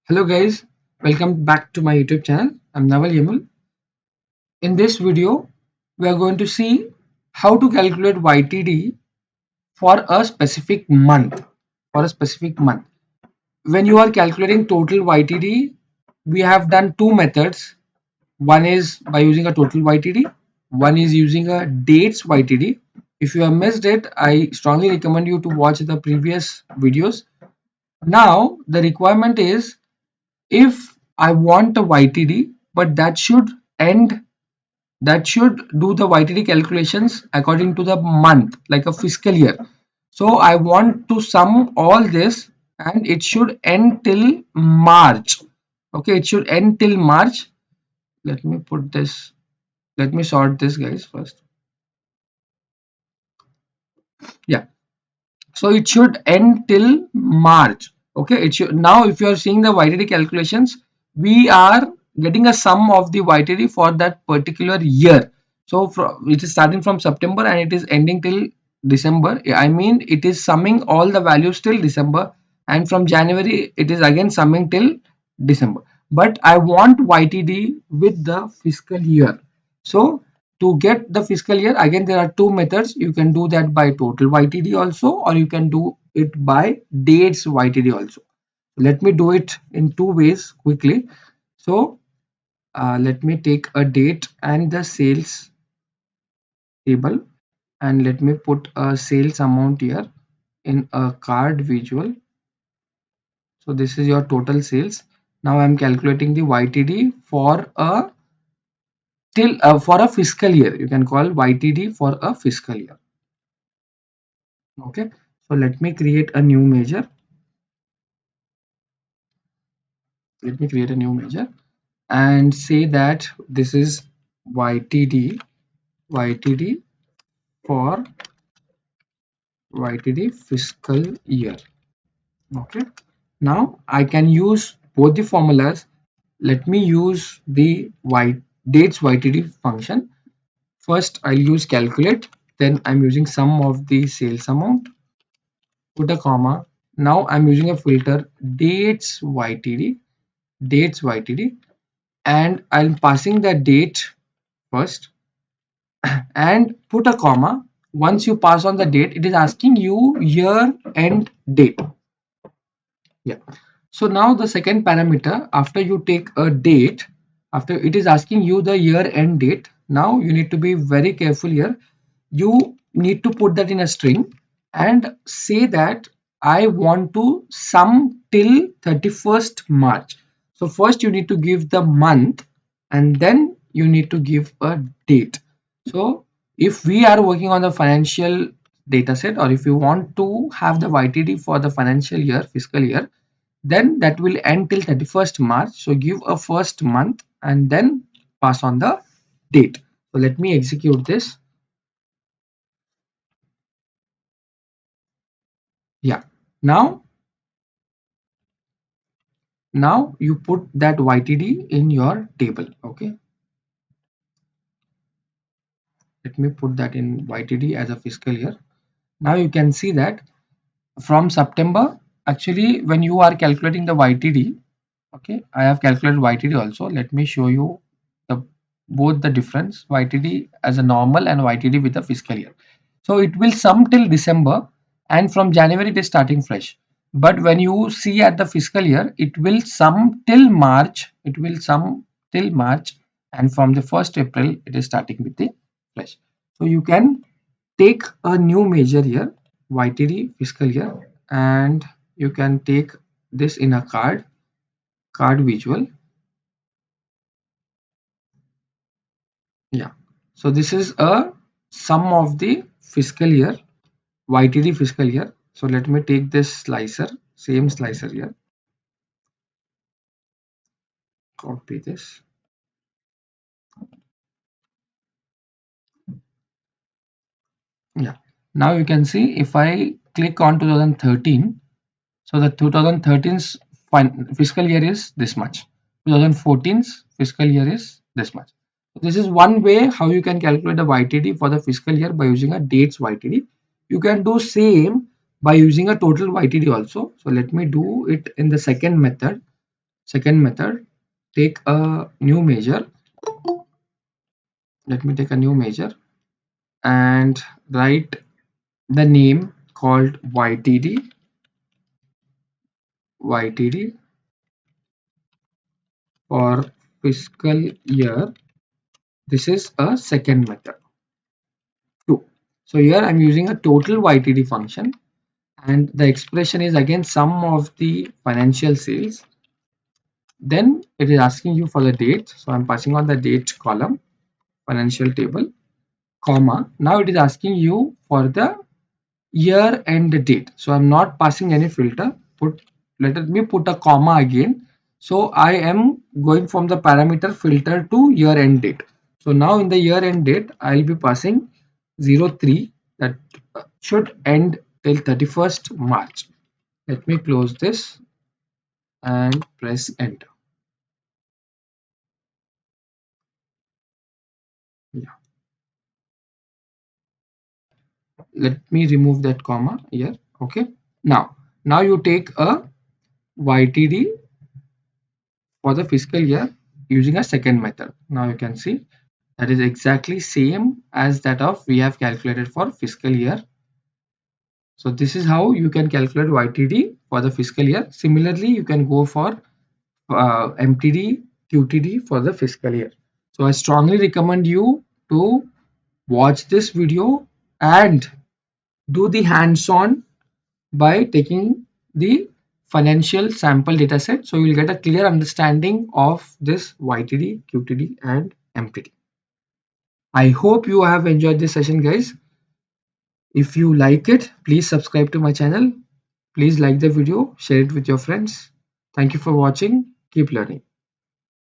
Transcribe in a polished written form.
Hello guys, welcome back to my YouTube channel. I'm Naval Yamul. In this video, we are going to see how to calculate YTD for a specific month. When you are calculating total YTD, we have done two methods. One is by using a total YTD, one is using a dates YTD. If you have missed it, I strongly recommend you to watch the previous videos. Now, the requirement is if I want a YTD, but that should do the YTD calculations according to the month, like a fiscal year. So I want to sum all this and it should end till March. Okay, it should end till March. Let me put this, let me sort this guys first. Yeah, so it should end till March. Okay, it should now if you are seeing the YTD calculations, we are getting a sum of the YTD for that particular year. So it is starting from September and it is ending till December. I mean it is summing all the values till December, and from January it is again summing till December. But I want YTD with the fiscal year. So to get the fiscal year, again there are two methods. You can do that by total YTD also, or you can do it by dates YTD also. Let me do it in two ways quickly. So let me take a date and the sales table, and let me put a sales amount here in a card visual. So this is your total sales. Now I'm calculating the YTD for a for a fiscal year. You can call YTD for a fiscal year. Okay, so let me create a new measure. Let me create a new measure and say that this is YTD for YTD fiscal year. Okay, now I can use both the formulas. Let me use the dates YTD function. First I'll use calculate, then I'm using sum of the sales amount, put a comma. Now I'm using a filter dates YTD, and I'm passing the date first and put a comma. Once you pass on the date, it is asking you year and date. Yeah, so now the second parameter, after you take a date, after it is asking you the year and date. Now you need to be very careful here. You need to put that in a string and say that I want to sum till 31st March. So first you need to give the month and then you need to give a date. So if we are working on the financial data set, or if you want to have the YTD for the financial year, fiscal year, then that will end till 31st March. So give a first month and then pass on the date. So let me execute this. Yeah, now you put that YTD in your table. Okay, let me put that in YTD as a fiscal year. Now you can see that from September, actually when you are calculating the YTD, okay, I have calculated YTD also. Let me show you the both the difference, YTD as a normal and YTD with a fiscal year. So it will sum till December, and from January it is starting fresh. But when you see at the fiscal year, it will sum till March. It will sum till March, and from the 1st April it is starting with the fresh. So you can take a new measure here, YTD fiscal year, and you can take this in a card visual. Yeah, so this is a sum of the fiscal year, YTD fiscal year. So let me take this slicer, same slicer here, copy this. Yeah, now you can see if I click on 2013, so the 2013's fiscal year is this much, 2014's fiscal year is this much. This is one way how you can calculate the YTD for the fiscal year by using a dates YTD. You can do same by using a total YTD also. So let me do it in the second method. Second method, take a new measure. Let me take a new measure and write the name called YTD for fiscal year. This is a second method. 2. So here I'm using a total YTD function, and the expression is again sum of the financial sales. Then it is asking you for the date, so I'm passing on the date column, financial table, comma. Now it is asking you for the year and date, so I'm not passing any filter. Let me put a comma again. So I am going from the parameter filter to year end date. So now in the year end date I'll be passing 03, that should end till 31st March. Let me close this and press enter. Yeah. Let me remove that comma here. Okay. Now you take a YTD for the fiscal year using a second method. Now you can see that is exactly same as that of we have calculated for fiscal year. So this is how you can calculate YTD for the fiscal year. Similarly, you can go for MTD, QTD for the fiscal year. So I strongly recommend you to watch this video and do the hands-on by taking the financial sample dataset. So you'll get a clear understanding of this YTD, QTD and MTD. I hope you have enjoyed this session, guys. If you like it, please subscribe to my channel. Please like the video, share it with your friends. Thank you for watching. Keep learning.